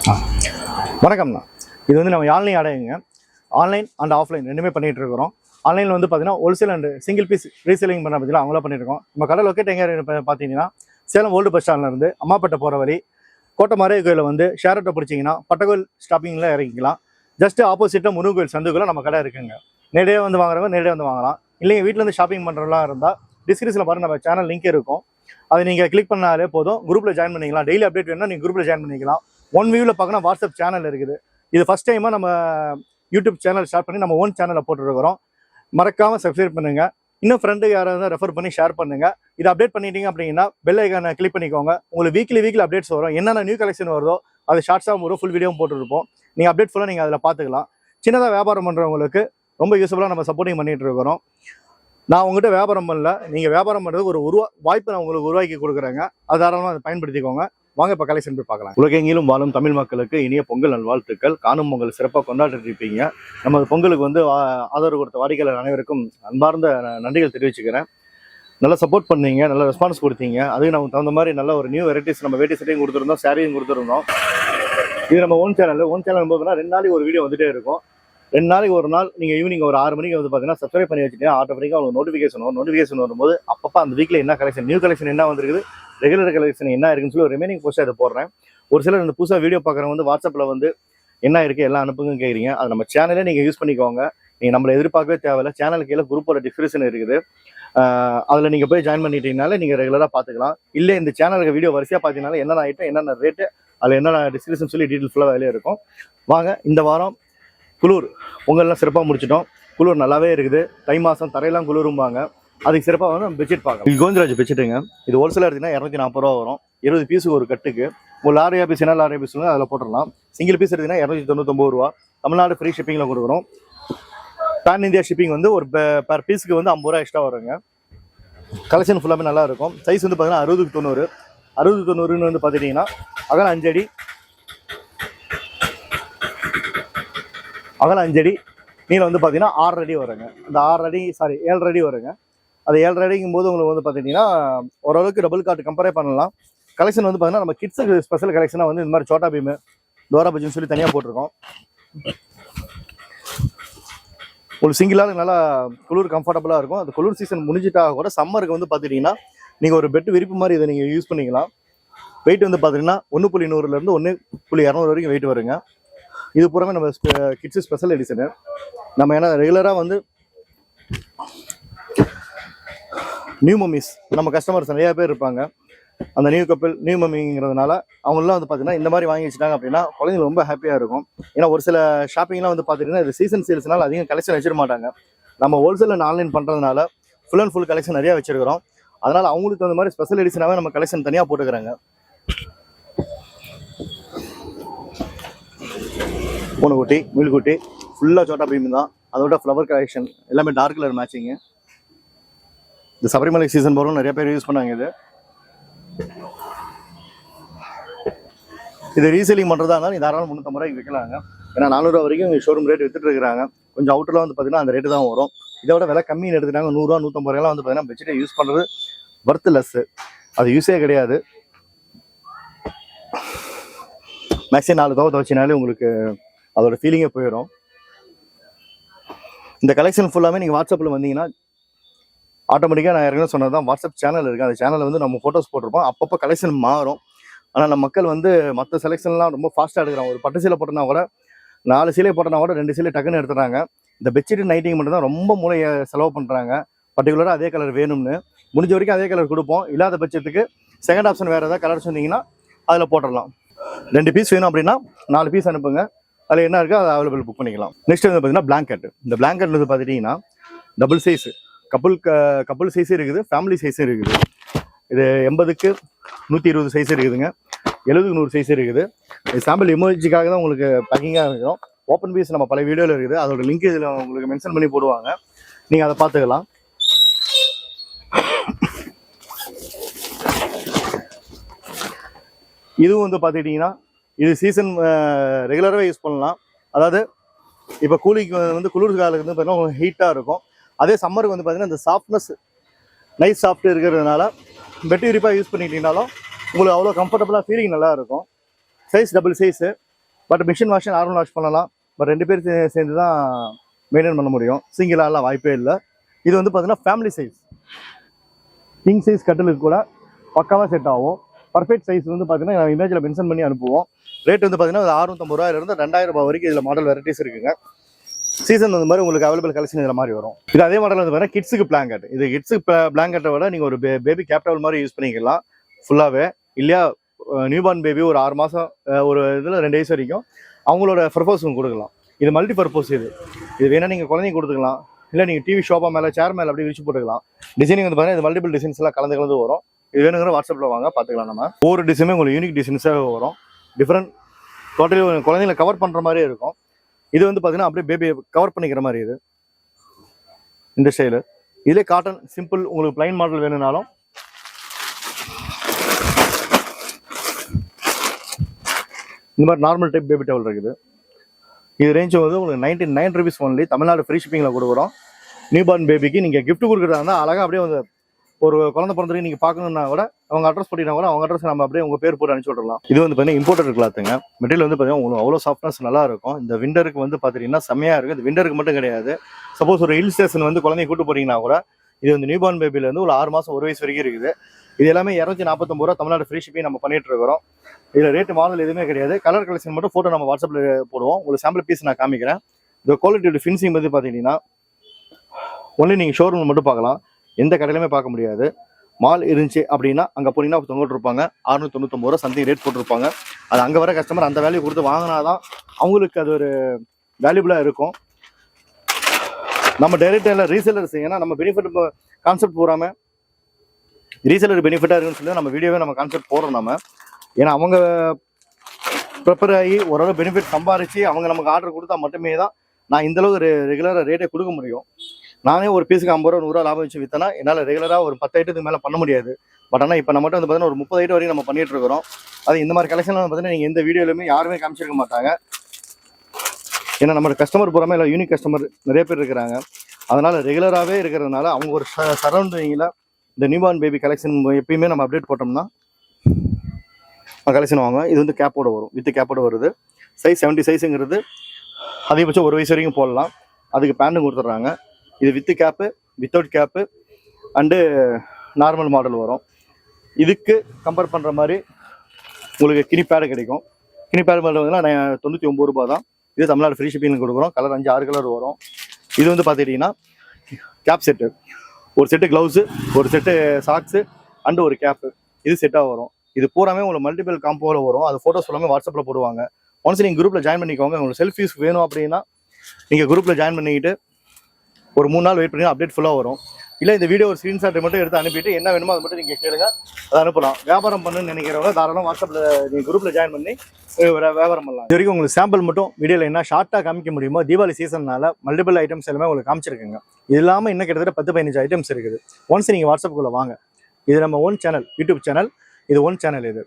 வணக்கம்ண்ணா. இது வந்து நம்ம யாழ்னி ஆடைங்க. ஆன்லைன் அண்ட் ஆஃப்லைன் ரெண்டுமே பண்ணிகிட்டு இருக்கிறோம். ஆன்லைனில் வந்து பார்த்தீங்கன்னா wholesale and single piece reselling பண்ண பற்றிலாம் அவங்களா பண்ணியிருக்கோம். நம்ம கடை லொக்கேட் எங்கே பார்த்தீங்கன்னா சேலம் ஓல்டு பஸ் ஸ்டாண்ட்லேருந்து அம்மாப்பேட்டை போகிற வழி கோட்டை கோயிலில் வந்து ஷேர் ஆட்டோ பிடிச்சிங்கன்னா பட்டகோயில் ஸ்டாப்பிங்கில் இறங்கிக்கலாம். ஜஸ்ட் ஆப்போசிட்டில் முருகன் கோயில் சந்துக்குள்ள நம்ம கடை இருக்குங்க. நேரடியாக வந்து வாங்குறவங்க நேரடியாக வந்து வாங்கலாம். இல்லைங்க வீட்டிலேருந்து ஷாப்பிங் பண்ணுறவங்களாம் இருந்தால் டிஸ்கிரிப்ஷனில் பாருங்கள் நம்ம சேனல் லிங்க் இருக்கும். அதை நீங்கள் கிளிக் பண்ணாலே போதும், குரூப்பில் ஜாயின் பண்ணிக்கலாம். டெய்லி அப்டேட் வேணும்னா நீங்கள் குரூப்பில் ஜாயின் பண்ணிக்கலாம். ஒன் வியூவில் பார்க்கணும் வாட்ஸ்அப் சேனல் இருக்குது. இது ஃபஸ்ட் டைமாக நம்ம யூடியூப் சேனல் ஸ்டார்ட் பண்ணி நம்ம ஓன் சேனலில் போட்டுருக்கிறோம். மறக்காமல் சப்ஸ்கிரைப் பண்ணுங்கள். இன்னும் ஃப்ரெண்டு யாராவது ரெஃபர் பண்ணி ஷேர் பண்ணுங்கள். இதை அப்டேட் பண்ணிட்டீங்க அப்படின்னா பெல் ஐக்கானை கிளிக் பண்ணிக்கோங்க. உங்களுக்கு வீக்லி அப்டேட்ஸ் வரும். என்னென்ன நியூ கலெக்ஷன் வருதோ அது ஷார்ட்ஸாக வரும், ஃபுல் வீடியோவும் போட்டுருப்போம். நீங்கள் அப்டேட் ஃபுல்லாக நீங்கள் அதில் பார்த்துக்கலாம். சின்னதாக வியாபாரம் பண்ணுறவங்களுக்கு ரொம்ப யூஸ்ஃபுல்லாக நம்ம சப்போர்ட்டிங் பண்ணிகிட்டு இருக்கிறோம். நான் உங்கள்கிட்ட வியாபாரம் பண்ணல, நீங்கள் வியாபாரம் பண்ணுறதுக்கு ஒரு வாய்ப்பு நான் உங்களுக்கு உருவாக்கி கொடுக்குறேங்க. அது தாராளமாக அதை பயன்படுத்திக்கோங்க. வாங்க இப்போ கலெக்ஷன் போய் பார்க்கலாம். உலகெங்கிலும் வாழும் தமிழ் மக்களுக்கு இனிய பொங்கல் நல்வாழ்த்துக்கள். காணும் பொங்கல் சிறப்பாக கொண்டாடிட்டு இருப்பீங்க. நமது பொங்கலுக்கு வந்து ஆதரவு கொடுத்த வாடிக்கையாளர் அனைவருக்கும் அன்பார்ந்த நன்றிகள் தெரிவிச்சுக்கிறேன். நல்லா சப்போர்ட் பண்ணீங்க, நல்ல ரெஸ்பான்ஸ் கொடுத்தீங்க. அதுக்கு நமக்கு தகுந்த மாதிரி நல்ல ஒரு நியூ வெரைட்டிஸ் நம்ம வேட்டி சட்டையும் கொடுத்துருந்தோம், சாரியும் கொடுத்துருந்தோம். இது நம்ம ஓன் சேனல் போதுன்னா 2 நாளைக்கு ஒரு வீடியோ வந்துட்டே இருக்கும். 2 நாளைக்கு ஒரு நாள் நீங்கள் ஈவினிங் ஒரு 6 மணிக்கு வந்து பார்த்தீங்கன்னா சப்ஸ்கிரைப் பண்ணி வச்சுட்டீங்கன்னா ஆட்டோமேட்டிக்காக உங்களுக்கு நோட்டிஃபிகேஷன் வரும்போது அப்பப்போ அந்த வீக்கில் என்ன கலெக்ஷன், நியூ கலெக்ஷன் என்ன வந்துருக்குது, ரெகுலர் கலெக்ஷன் என்ன இருக்குன்னு சொல்லி ஒரு ரிமைனிங் போஸ்ட்டாக அதை போடுறேன். ஒரு சிலர் இந்த புதுசாக வீடியோ பார்க்குறவங்க வந்து வாட்ஸ்அப்பில் வந்து என்ன இருக்குது எல்லாம் அனுப்புங்கன்னு கேட்குறீங்க. அது நம்ம சேனலே நீங்கள் யூஸ் பண்ணிக்கோங்க. நீங்கள் நம்மளை எதிர்பார்க்கவே தேவையில்லை. சேனலுக்கு கீழே குரூப்போட டிஸ்கிரிப்ஷன் இருக்குது. அதில் நீங்கள் போய் ஜாயின் பண்ணிட்டீங்கனால நீங்கள் ரெகுலராக பார்த்துக்கலாம். இல்லை இந்த சேனலுக்கு வீடியோ வரிசையாக பார்த்தீங்கனால என்னென்ன ஐட்டம் என்னென்ன ரேட்டு அதில் என்னென்ன டிஸ்கிரிப்ஷன் சொல்லி டீட்டெயில் ஃபுல்லாக வேலையே இருக்கும். வாங்க, இந்த வாரம் குளூர் பொங்கல்லாம் சிறப்பாக முடிச்சிட்டோம். குளூர் நல்லாவே இருக்குது. தை மாதம் தரையெல்லாம் குளிரும்பாங்க. அதுக்கு சிறப்பாக வந்து பெட்ஷீட் பார்க்கலாம். இது கோவிந்தராஜ் பெட்ஷீட்டுங்க. இது ஹோல்சேலாக எடுத்தீங்கன்னா 240 ரூபா வரும். 20 பீஸுக்கு ஒரு கட்டுக்கு. ஒரு லாரியா பீஸ் என்ன லாரியா பீஸ் அதில் போட்டுடலாம். சிங்கிள் பீஸ் எடுத்தீங்கன்னா 299 ரூபா. தமிழ்நாடு ஃப்ரீ ஷிப்பிங்கில் கொடுக்குறோம். பேன் இந்தியா ஷிப்பிங் வந்து ஒரு பர் பீஸுக்கு வந்து 50 ரூபா எக்ஸ்ட்ரா வருங்க. கலெக்ஷன் ஃபுல்லாமே நல்லா இருக்கும். சைஸ் வந்து பார்த்தீங்கன்னா 60க்கு 90. 60க்கு 90ன்னு வந்து பார்த்துட்டிங்கன்னா அகலம் 5 அடி, அகலம் 5 அடி, நீளம் வந்து பார்த்தீங்கன்னா 6 அடி வருங்க. அந்த 7 அடி வருங்க. அது 7 அடிங்கும் போது உங்களுக்கு வந்து பார்த்துட்டிங்கன்னா ஓரளவுக்கு டபுள் கார்டு கம்பேர் பண்ணலாம். கலெக்ஷன் வந்து பார்த்தீங்கன்னா நம்ம கிட்ஸுக்கு ஸ்பெஷல் கலெக்ஷனாக வந்து இந்த மாதிரி சோட்டா பீமு, டோரா பஜ்ஜின்னு சொல்லி தனியாக போட்டிருக்கோம். ஒரு சிங்கிளாக நல்லா குளிர் கம்ஃபர்டபுளாக இருக்கும். அந்த குளிர் சீசன் முடிஞ்சிட்டா கூட சம்மருக்கு வந்து பார்த்துட்டிங்கன்னா நீங்கள் ஒரு பெட்டு விரிப்பு மாதிரி இதை நீங்கள் யூஸ் பண்ணிக்கலாம். வெயிட் வந்து பார்த்தீங்கன்னா 1.100 1.200 வரைக்கும் வெயிட் வருங்க. இது பூராமே நம்ம கிட்ஸு ஸ்பெஷல் எடிஷனு. நம்ம ஏன்னா ரெகுலராக வந்து நியூ மம்மிஸ் நம்ம கஸ்டமர்ஸ் நிறையா பேர் இருப்பாங்க. அந்த நியூ கப்பிள் நியூ மம்மிங்கிறதுனால அவங்களாம் வந்து பார்த்தீங்கன்னா இந்த மாதிரி வாங்கி வச்சுட்டாங்க அப்படின்னா குழந்தைங்க ரொம்ப ஹாப்பியாக இருக்கும். ஏன்னா ஒரு சில ஷாப்பிங்லாம் வந்து பார்த்தீங்கன்னா இது சீசன் சேல்ஸ்னால அதிகம் கலெக்ஷன் வச்சிட மாட்டாங்க. நம்ம ஹோல்சேல் அண்ட் ஆன்லைன் பண்ணுறதுனால ஃபுல் அண்ட் ஃபுல் கலெக்ஷன் நிறையா வச்சிருக்கிறோம். அதனால் அவங்களுக்கு தகுந்த மாதிரி ஸ்பெஷல் எடிஷனாகவே நம்ம கலெக்ஷன் தனியாக போட்டுக்கிறாங்க. பூனைக்குட்டி, மீல்குட்டி ஃபுல்லாக சோட்டா பீம் தான். அதோட ஃப்ளவர் கலெக்ஷன் எல்லாமே டார்க் கலர் மேட்சிங்கு. இந்த சபரிமலை சீசன் போகிறோம் நிறைய பேர் யூஸ் பண்ணாங்க. இது ரீசேலிங் பண்ணுறதா இருந்தாலும் தாராளம் 350 ரூபாய்க்கு விற்கலாங்க. ஏன்னா 400 ரூபா வரைக்கும் ஷோரூம் ரேட் வித்துட்டு இருக்கிறாங்க. கொஞ்சம் அவுட்டரில் வந்து பார்த்தீங்கன்னா அந்த ரேட்டு தான் வரும். இதோட விலை கம்மின்னு எடுத்துட்டாங்க. 100 ரூபா 150 ரூபாய்லாம் வந்து பார்த்தீங்கன்னா பெட்ஷீட்டை யூஸ் பண்ணுறது ஒர்த் லெஸ்ஸு. அது யூஸே கிடையாது. மேக்ஸிமம் 4 தவறு துவச்சினாலே உங்களுக்கு அதோட ஃபீலிங்கே போயிடும். இந்த கலெக்ஷன் ஃபுல்லாமே நீங்கள் வாட்ஸ்அப்பில் வந்தீங்கன்னா ஆட்டோமேட்டிக்காக நான் ஏற்கனவே சொன்னது தான் வாட்ஸ்அப் சேனல் இருக்குது. அந்த சேனலில் வந்து நம்ம ஃபோட்டோஸ் போட்டிருப்போம். அப்பப்போ கலெக்ஷன் மாறும். ஆனால் நம்ம மக்கள் வந்து மற்ற செலெக்ஷன்லாம் ரொம்ப ஃபாஸ்ட்டாக எடுக்கிறாங்க. ஒரு பட்டு சீலை போட்டோன்னா கூட 4 சீலை போட்டோன்னா கூட 2 சீலை டக்குன்னு எடுத்துறாங்க. இந்த பெட்ஷீட் நைட்டிங் மட்டும் தான் ரொம்ப மூளையை செலவு பண்ணுறாங்க. பர்டிகுலராக அதே கலர் வேணும்னு முடிஞ்ச வரைக்கும் அதே கலர் கொடுப்போம். இல்லாத பட்சத்துக்கு செகண்ட் ஆப்ஷன் வேறு ஏதாவது கலர் சொன்னீங்கன்னா அதில் போட்டுடலாம். 2 பீஸ் வேணும் அப்படின்னா 4 பீஸ் அனுப்புங்க. அதில் என்ன இருக்கோ அதை அவைலபிள் புக் பண்ணிக்கலாம். நெக்ஸ்ட் வந்து பார்த்தீங்கன்னா பிளாங்கெட். இந்த பிளாங்கெட் வந்து பார்த்துட்டிங்கன்னா டபுள் சைஸு கப்புள் சைஸும் இருக்குது, ஃபேமிலி சைஸும் இருக்குது. இது 80க்கு 120 சைஸ் இருக்குதுங்க. 70க்கு 100 சைஸ் இருக்குது. இது சாம்பிள் எமோஜிக்காக தான் உங்களுக்கு பேக்கிங்காக இருக்கும். ஓப்பன் பீஸ் நம்ம பல வீடியோவில் இருக்குது. அதோட லிங்க் இதில் உங்களுக்கு மென்ஷன் பண்ணி போடுவாங்க. நீங்கள் அதை பார்த்துக்கலாம். இதுவும் வந்து பார்த்துக்கிட்டிங்கன்னா இது சீசன் ரெகுலராகவே யூஸ் பண்ணலாம். அதாவது இப்போ கூலிக்கு வந்து குளிர் காலத்துக்கு வந்து பார்த்தீங்கன்னா ஹீட்டாக இருக்கும். அதே சம்மருக்கு வந்து பார்த்தீங்கன்னா இந்த சாஃப்ட்னஸ் நைஸ் சாஃப்ட் இருக்கிறதுனால பெட்டு விரிப்பாக யூஸ் பண்ணிக்கிட்டீங்கனாலும் உங்களுக்கு அவ்வளோ கம்ஃபர்டபுளாக ஃபீலிங் நல்லா இருக்கும். Size double size but machine wash normal wash பண்ணலாம். பட் 2 பேர் சேர்ந்து தான் மெயின்டைன் பண்ண முடியும். சிங்கிளாலாம் வாய்ப்பே இல்லை. இது வந்து பார்த்தீங்கன்னா ஃபேமிலி சைஸ் கிங் சைஸ் கட்டிலுக்கு கூட பக்காவாக செட் ஆகும். பர்ஃபெக்ட் சைஸ் வந்து பார்த்தீங்கன்னா இமேஜில் மென்ஷன் பண்ணி அனுப்புவோம். ரேட் வந்து பார்த்தீங்கன்னா 650 ரூபாயிலிருந்து 2000 ரூபாய் வரைக்கும் இதில் மாடல் வெரைட்டிஸ் இருக்குங்க. சீசன் வந்து மாதிரி உங்களுக்கு அவைலபிள் கலெக்ஷன் இதில் மாதிரி வரும். இது அதே மாடல் வந்து பார்த்தீங்கன்னா கிட்ஸுக்கு பிளாங்கெட். இது கிட்ஸுக்கு பிளாங்கெட்டை விட நீங்கள் ஒரு பேபி கேப்டவல் மாதிரி யூஸ் பண்ணிக்கலாம் ஃபுல்லாகவே. இல்லையா நியூபார்ன் பேபி ஒரு 6 மாதம் ஒரு இதில் 2 வயசு வரைக்கும் அவங்களோட பர்பஸும் கொடுக்கலாம். இது மல்டி பர்பஸ். இது வேணால் நீங்கள் குழந்தைங்க கொடுத்துக்கலாம். இல்லை நீங்கள் டிவி ஷோபா மேலே சேர் மேலே அப்படி விரிச்சு போட்டுக்கலாம். டிசைனிங் வந்து பார்த்தீங்கன்னா இது மல்டிபிள் டிசைன்ஸ் எல்லாம் கலந்து வரும். இது வேணுங்கிற வாட்ஸ்அப்பில் வாங்க பார்த்துக்கலாம். நம்ம ஒவ்வொரு டிசைனுமே உங்களுக்கு யூனிக் டிசைன்ஸாக வரும். டிஃப்ரெண்ட் டோட்டலி குழந்தைங்களை கவர் பண்ணுற மாதிரியே இருக்கும். இது வந்து பார்த்தீங்கன்னா அப்படியே பேபி கவர் பண்ணிக்கிற மாதிரி இது இந்த ஸ்டைலு. இதிலே காட்டன் சிம்பிள் உங்களுக்கு பிளைன் மாடல் வேணும்னாலும் இந்த மாதிரி நார்மல் டைப் பேபி டவல் இருக்குது. இது ரேஞ்ச் வந்து உங்களுக்கு 99 rupees ஒன்லி. தமிழ்நாடு ஃப்ரீ ஷிப்பிங்கில் கொடுக்குறோம். நியூபார்ன் பேபிக்கு நீங்கள் கிஃப்ட் கொடுக்குறதா இருந்தால் அழகாக அப்படியே வந்து ஒரு குழந்தை பிறந்ததுக்கு நீங்கள் பார்க்கணுன்னா கூட அவங்க அட்ரஸ் போட்டினா கூட அவங்க அட்ரஸ் நம்ம அப்படியே உங்கள் பேர் போட்டு அனுப்பிச்சு விடலாம். இது வந்து பார்த்தீங்கன்னா இம்போர்ட்டட் கிளாத்துங்க. மெட்டீரியல் வந்து பார்த்தீங்கன்னா உங்களுக்கு அவ்வளோ சாஃப்ட்னஸ் நல்லா இருக்கும். இந்த விண்டருக்கு வந்து பார்த்தீங்கன்னா செம்மையாக இருக்குது. இது விண்டருக்கு மட்டும் கிடையாது. சப்போஸ் ஒரு ஹில் ஸ்டேஷன் வந்து குழந்தைய கூட்டு போறீங்கன்னா கூட இது வந்து நியூபார்ன் பேபியில் வந்து ஒரு 6 மாதம் 1 வயசு வரைக்கும் இருக்குது. இது எல்லாமே 249 ரூபா தமிழ்நாடு ஃப்ரீ ஷிப்பிங் நம்ம பண்ணிட்டு இருக்கிறோம். இதில் ரேட்டு மாடல் எதுவுமே கிடையாது. கலர் கலெக்ஷன் மட்டும் ஃபோட்டோ நம்ம வாட்ஸ்அப்பில் போடுவோம். உங்களுக்கு சாம்பிள் பீஸ் நான் காமிக்கிறேன். இந்த குவாலிட்டியோட ஃபினிஷிங் வந்து பார்த்தீங்கன்னா ஒன்லி நீங்கள் ஷோரூம் மட்டும் பார்க்கலாம். எந்த கடையிலுமே பார்க்க முடியாது. மால் இருந்துச்சு அப்படின்னா அங்கே போனீங்கன்னா தொங்கிட்டு இருப்பாங்க. 699 ரூபா சம்திங் ரேட் போட்டிருப்பாங்க. அது அங்கே வர கஸ்டமர் அந்த வேல்யூ கொடுத்து வாங்கினாதான் அவங்களுக்கு அது ஒரு வேல்யூபிளாக இருக்கும். நம்ம டைரெக்டாக ரீசேலர்ஸ் ஏன்னா நம்ம பெனிஃபிட் கான்செப்ட் போகாமல் ரீசேலர் பெனிஃபிட்டாக இருக்குன்னு சொல்லி நம்ம வீடியோவே நம்ம கான்செப்ட் போடுறோம். நம்ம ஏன்னா அவங்க ப்ரிப்பேர் ஆகி ஓரளவு பெனிஃபிட் சம்பாரிச்சு அவங்க நமக்கு ஆர்டர் கொடுத்தா மட்டுமே தான் நான் இந்தளவுக்கு ரெகுலராக ரேட்டை கொடுக்க முடியும். நானே ஒரு பீஸுக்கு 50 ரூபா 100 ரூபா லாபம் வச்சு விற்றனா என்னால் ரெகுலராக ஒரு 10 ஐட்டத்துக்கு மேலே பண்ண முடியாது. பட் ஆனால் இப்போ நம்மகிட்ட வந்து பார்த்தீங்கன்னா ஒரு 30 ஐட்டம் வரைக்கும் நம்ம பண்ணிட்டு இருக்கிறோம். அது இந்த மாதிரி கலெக்ஷன்லாம் பார்த்தீங்கன்னா நீங்கள் எந்த வீடியோலையுமே யாருமே காமிச்சிருக்க மாட்டாங்க. ஏன்னா நம்மளோட கஸ்டமர் பூராமே இல்லை யூனிக் கஸ்டமர் நிறைய பேர் இருக்கிறாங்க. அதனால் ரெகுலராகவே இருக்கிறதுனால அவங்க ஒரு சரௌண்டிங்கில் இந்த நியூபார்ன் பேபி கலெக்ஷன் எப்பயுமே நம்ம அப்டேட் போட்டோம்னா கலெக்ஷன் வாங்க. இது வந்து கேப்போட வரும். வித் கேப்போட வருது. சைஸ் 70 சைஸுங்கிறது அதிகபட்சம் 1 வயசு வரைக்கும் போடலாம். அதுக்கு பேண்ட்டும் கொடுத்துட்றாங்க. இது with cap without cap and normal model வரும். இதுக்கு கம்பேர் பண்ணுற மாதிரி உங்களுக்கு கினி பேடு கிடைக்கும். கினி பேடு பண்ணுறதுனா 99 ரூபா தான். இது தமிழ்நாடு ஃப்ரீ ஷிப்பிங் கொடுக்குறோம். கலர் 5-6 கலர் வரும். இது வந்து பார்த்துக்கிட்டிங்கன்னா கேப் செட்டு, ஒரு செட்டு க்ளவுஸு, ஒரு செட்டு சாக்ஸு அண்டு ஒரு கேப்பு, இது செட்டாக வரும். இது பூராமே உங்களுக்கு மல்டிபிள் காம்போவில் வரும். அது ஃபோட்டோஸ் எல்லாமே வாட்ஸ்அப்பில் போடுவாங்க. ஒன்ஸ் நீங்கள் குரூப்பில் ஜாயின் பண்ணிக்கோங்க. உங்களுக்கு செல்ஃபீஸ் வேணும் அப்படின்னா நீங்கள் குரூப்பில் ஜாயின் பண்ணிக்கிட்டு ஒரு 3 நாள் வெயிட் பண்ணி அப்டேட் ஃபுல்லாக வரும். இல்லை இந்த வீடியோ ஒரு ஸ்க்ரீன்ஷாட் மட்டும் எடுத்து அனுப்பிட்டு என்ன வேணுமோ அதை மட்டும் நீங்கள் கேளுங்க, அதை அனுப்பலாம். வியாபாரம் பண்ணுன்னு நினைக்கிறவங்க தாராளம் வாட்ஸ்அப்பில் நீங்கள் குரூப்பில் ஜாயின் பண்ணி வியாபாரம் பண்ணலாம். இது வரைக்கும் உங்களுக்கு சாம்பிள் மட்டும் வீடியோவில் என்ன ஷார்ட்டாக காமிக்க முடியுமோ தீபாவளி சீசன்னால மல்டிபிள் ஐட்டம்ஸ் எல்லாமே உங்களுக்கு காமிச்சிருக்குங்க. இது இல்லாமல் இன்னும் கிட்டத்தட்ட 10-15 ஐட்டம்ஸ் இருக்குது. ஒன்ஸ் நீங்கள் வாட்ஸ்அப்புக்குள்ளே வாங்க. இது நம்ம ஓன் சேனல், யூடியூப் சேனல். இது ஓன் சேனல். இது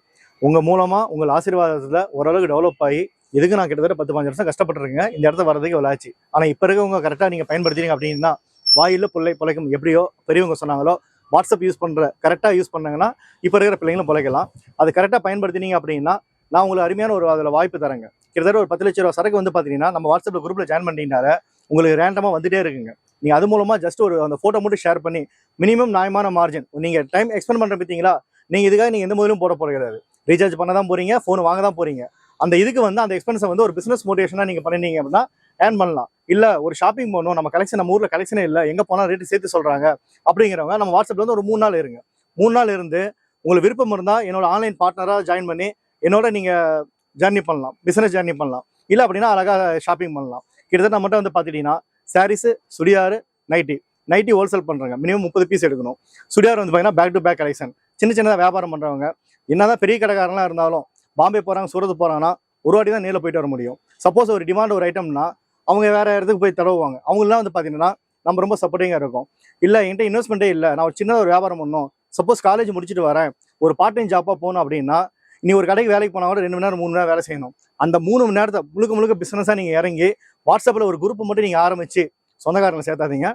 உங்கள் மூலமாக உங்கள் ஆசீர்வாதத்தில் ஓரளவுக்கு டெவலப் ஆகி இதுக்கு நான் கிட்டத்தட்ட 10-15 வருஷம் கஷ்டப்பட்டுருக்கேன். இந்த இடத்த வரதுக்கு விளாச்சு. ஆனால் இப்போ இருக்கவங்க கரெக்டாக நீங்கள் பயன்படுத்தினீங்க அப்படின்னா வாயில் பிழைக்கும். எப்படியோ பெரியவங்க சொன்னாங்களோ வாட்ஸ்அப் யூஸ் பண்ணுற கரெக்டாக யூஸ் பண்ணாங்கன்னா இப்போ இருக்கிற பிள்ளைங்களும் பிழைக்கலாம். அது கரெக்டாக பயன்படுத்தினீங்க அப்படின்னா நான் உங்களுக்கு அருமையான ஒரு அதில் வாய்ப்பு தரேங்க. கிட்டத்தட்ட ஒரு 10 லட்ச ரூபா சரக்கு வந்து பார்த்தீங்கன்னா நம்ம வாட்ஸ்அப்பில் குரூப்பில் ஜாயின் பண்ணிட்டீங்கனால உங்களுக்கு ரேண்டமாக வந்துட்டே இருக்குங்க. நீங்கள் அது மூலமாக ஜஸ்ட் ஒரு அந்த ஃபோட்டோ மட்டும் ஷேர் பண்ணி மினிமம் நியாயமான மார்ஜின் நீங்கள் டைம் எக்ஸ்பெண்ட் பண்ணுற பார்த்தீங்களா. நீங்கள் இதுக்காக நீங்கள் எந்த முதலும் போட போகிறது, ரீசார்ஜ் பண்ண தான் போகிறீங்க, ஃபோன் வாங்க தான் போகிறீங்க. அந்த இதுக்கு வந்து அந்த எக்ஸ்பென்ஸை வந்து ஒரு பிஸ்னஸ் மோட்டிவேஷனாக நீங்கள் பண்ணிட்டீங்க அப்படின்னா ஏர்ன் பண்ணலாம். இல்லை ஒரு ஷாப்பிங் போகணும், நம்ம கலெக்ஷன் நம்ம ஊரில் கலெக்ஷனே இல்லை, எங்கே போனால் ரேட்டு சேர்த்து சொல்கிறாங்க அப்படிங்கிறவங்க நம்ம வாட்ஸ்அப்பில் வந்து ஒரு 3 நாள் இருங்க. 3 நாள் இருந்து உங்களுக்கு விருப்பம் இருந்தால் என்னோட ஆன்லைன் பார்ட்னராக ஜாயின் பண்ணி என்னோட நீங்கள் ஜர்னி பண்ணலாம், பிஸ்னஸ் ஜர்னி பண்ணலாம். இல்லை அப்படின்னா அழகாக ஷாப்பிங் பண்ணலாம். கிட்டத்தட்ட மட்டும் வந்து பார்த்துட்டிங்கன்னா சாரீஸு, சுடியாரு, நைட்டி ஹோல்சேல் பண்ணுறாங்க. மினிமம் 30 பீஸ் எடுக்கணும். சுடியார் வந்து பார்த்தீங்கன்னா பேக் டு பேக் கலெக்ஷன். சின்னதாக வியாபாரம் பண்ணுறவங்க என்னதான் பெரிய கடைக்காரங்களாம் இருந்தாலும் பாம்பே போகிறாங்க, சூரத் போகிறாங்கன்னா ஒரு வாட்டி தான் நேரில் போயிட்டு வர முடியும். சப்போஸ் ஒரு டிமாண்ட் ஒரு ஐட்டம்னா அவங்க வேறு இடத்துக்கு போய் தடவுவாங்க. அவங்களாம் வந்து பார்த்தீங்கன்னா நம்ம ரொம்ப சப்போர்ட்டிங்காக இருக்கும். இல்லை என்கிட்ட இன்வெஸ்ட்மெண்ட்டே இல்லை, நான் ஒரு சின்னதாக ஒரு வியாபாரம் பண்ணணும், சப்போஸ் காலேஜ் முடிச்சுட்டு வரேன், ஒரு பார்ட் டைம் ஜாப்பாக போகணும் அப்படின்னா நீ ஒரு கடைக்கு வேலைக்கு போனால் கூட 2 மணி நேரம் 3 மணி நேரம் வேலை செய்யணும். அந்த 3 மணி நேரத்தை முழுக்க பிஸ்னஸாக நீங்கள் இறங்கி வாட்ஸ்அப்பில் ஒரு குரூப் மட்டும் நீங்கள் ஆரம்பித்து சொந்தக்காரங்களை சேர்த்தாதீங்க.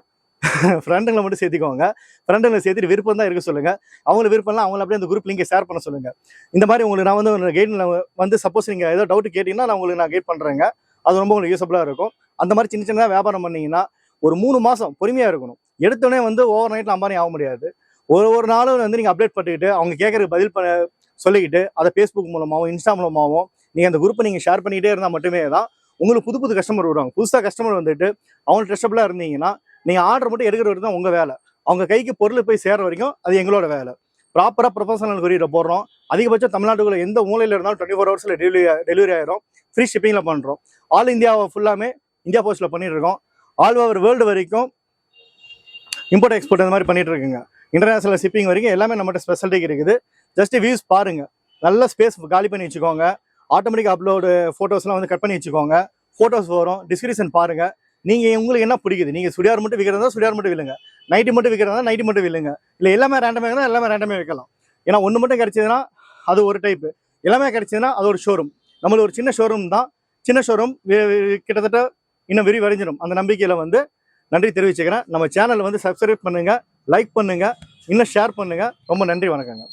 ஃப்ரெண்டுங்களை மட்டும் சேர்த்திக்கோங்க. ஃப்ரெண்டுங்களை சேர்த்துட்டு விருப்பம் தான் இருக்க சொல்லுங்க. அவங்களுக்கு விருப்பம்லாம் அவங்கள அப்படியே அந்த குரூப் லிங்கை ஷேர் பண்ண சொல்லுங்க. இந்த மாதிரி உங்களுக்கு நான் வந்து கைடில் வந்து சப்போஸ் நீங்கள் ஏதோ டவுட் கேட்டிங்கன்னா நான் கைட் பண்ணுறேங்க. அது ரொம்ப உங்களுக்கு யூஸ்ஃபுல்லாக இருக்கும். அந்த மாதிரி சின்ன சின்னதாக வியாபாரம் பண்ணீங்கன்னா ஒரு 3 மாதம் பொறுமையாக இருக்கணும். எடுத்தோடனே வந்து ஓவர் நைட்டில் அம்பானி ஆக முடியாது. ஒரு நாளும் வந்து நீங்கள் அப்டேட் பண்ணிக்கிட்டு அவங்க கேட்கறதுக்கு பதில் சொல்லிக்கிட்டு அதை ஃபேஸ்புக் மூலமாகவும் இன்ஸ்டா மூலமாகவும் நீங்கள் அந்த குரூப்பை நீங்கள் ஷேர் பண்ணிக்கிட்டே இருந்தால் மட்டுமே தான் உங்களுக்கு புது புது கஸ்டமர் வருவாங்க. புதுசாக கஸ்டமர் வந்துட்டு அவங்க ட்ரஸ்டபுளாக இருந்தீங்கன்னா நீங்கள் ஆர்டர் மட்டும் எடுக்கிற வரைக்கும் தான் உங்கள் வேலை. அவங்க கைக்கு பொருள் போய் சேர்ற வரைக்கும் அது எங்களோட வேலை. ப்ராப்பராக ப்ரொஃபஷனல் கொரியரை போடுறோம். அதிகபட்சம் தமிழ்நாட்டுக்குள்ள எந்த மூலையில் இருந்தாலும் 24 ஹவர்ஸில் டெலிவரி ஆயிரும். ஃப்ரீ ஷிப்பிங்கில் பண்ணுறோம். ஆல் இந்தியாவை ஃபுல்லாமே இந்தியா போஸ்ட்டில் பண்ணிட்டு இருக்கோம். ஆல் ஓவர் வேர்ல்டு வரைக்கும் இம்போர்ட் எக்ஸ்போர்ட் இந்த மாதிரி பண்ணிட்டு இருக்குங்க. இன்டர்நேஷனல் ஷிப்பிங் வரைக்கும் எல்லாமே நம்மகிட்ட ஸ்பெஷாலிட்டி இருக்குது. ஜஸ்ட் வியூஸ் பாருங்க. நல்ல ஸ்பேஸ் காலி பண்ணி வச்சுக்கோங்க. ஆட்டோமேட்டிக் அப்லோடு ஃபோட்டோஸ்லாம் வந்து கட் பண்ணி வச்சுக்கோங்க. ஃபோட்டோஸ் வரும். டிஸ்கிரிப்ஷன் பாருங்க. நீங்கள் உங்களுக்கு என்ன பிடிக்குது, நீங்கள் சுடியார் மட்டும் விற்கிறதா சுடியார் மட்டும் வில்லுங்க, நைட்டி மட்டும் விற்கிறதா நைட்டி மட்டும் வில்லுங்க, இல்லை எல்லாமே ரேண்டமாக இருந்தால் எல்லாமே ரேண்டமே வைக்கலாம். ஏன்னா ஒன்று மட்டும் கிடைச்சதுன்னா அது ஒரு டைப்பு, எல்லாமே கிடைச்சதுன்னா அது ஒரு ஷோரூம். நம்மளுக்கு ஒரு சின்ன ஷோரூம் தான். சின்ன ஷோரூம் கிட்டத்தட்ட இன்னும் விரிவடைஞ்சிடும். அந்த நம்பிக்கையில் வந்து நன்றி தெரிவிச்சுக்கிறேன். நம்ம சேனலை வந்து சப்ஸ்கிரைப் பண்ணுங்கள், லைக் பண்ணுங்கள், இன்னும் ஷேர் பண்ணுங்கள். ரொம்ப நன்றி, வணக்கங்க.